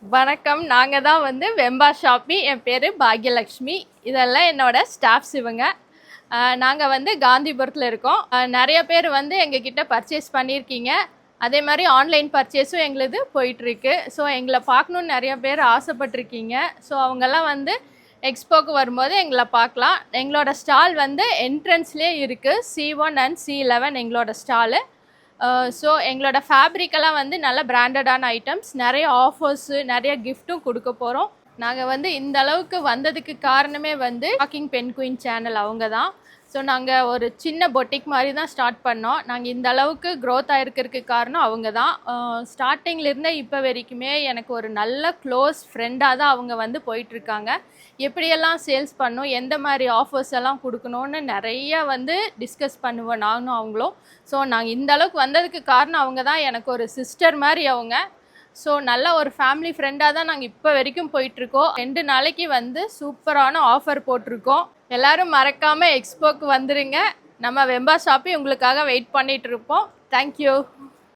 வணக்கம். நாங்க தான் வந்து வெம்பா ஷாப்பி. என் பேரு பாக்யலக்ஷ்மி. இதெல்லாம் என்னோட ஸ்டாஃப்ஸ் இவங்க. நாங்க வந்து காந்திபுரத்துல இருக்கோம். நெறைய பேர் வந்து எங்ககிட்ட பர்ச்சேஸ் பண்ணியிருக்கீங்க. அதே மாரி ஆன்லைன் பர்ச்சேஸும் எங்களுது போயிட்டுருக்கு. ஸோ எங்கள பார்க்கணுன்னு நெறைய பேர் ஆசைப்பட்டுருக்கீங்க. ஸோ அவங்கெல்லாம் வந்து எக்ஸ்போக்கு வரும்போது எங்கள பார்க்கலாம். எங்களோட ஸ்டால் வந்து என்ட்ரன்ஸ்லயே இருக்கு. C1 அண்ட் C11 எங்களோட ஸ்டாலு. ஸோ எங்களோட ஃபேப்ரிக்கெல்லாம் வந்து நல்ல பிராண்டடான ஐட்டம்ஸ், நிறைய ஆஃபர்ஸு, நிறைய கிஃப்ட்டும் கொடுக்க போகிறோம். நாங்கள் வந்து இந்த அளவுக்கு வந்ததுக்கு காரணமே வந்து டாக்கிங் பென் குயின் சேனல் அவங்க தான். ஸோ நாங்கள் ஒரு சின்ன பொட்டிக் மாதிரி தான் ஸ்டார்ட் பண்ணோம். நாங்கள் இந்த அளவுக்கு க்ரோத் ஆகிருக்கிறதுக்கு காரணம் அவங்க தான். ஸ்டார்டிங்லேருந்தே இப்போ வரைக்குமே எனக்கு ஒரு நல்ல க்ளோஸ் ஃப்ரெண்டாக தான் அவங்க வந்து போயிட்டுருக்காங்க. எப்படியெல்லாம் சேல்ஸ் பண்ணணும், எந்த மாதிரி ஆஃபர்ஸ் எல்லாம் கொடுக்கணுன்னு நிறைய வந்து டிஸ்கஸ் பண்ணுவோம் நானும் அவங்களும். ஸோ நாங்கள் இந்த அளவுக்கு வந்ததுக்கு காரணம் அவங்க தான். எனக்கு ஒரு சிஸ்டர் மாதிரி அவங்க. ஸோ நல்ல ஒரு ஃபேமிலி ஃப்ரெண்டாக தான் நாங்கள் இப்போ வரைக்கும் போயிட்டுருக்கோம். 2 நாளைக்கு வந்து சூப்பரான ஆஃபர் போட்டிருக்கோம். எல்லோரும் மறக்காமல் எக்ஸ்போக்கு வந்துடுங்க. நம்ம வெம்பா ஷாப்பி உங்களுக்காக வெயிட் பண்ணிகிட்டு இருப்போம். தேங்க்யூ.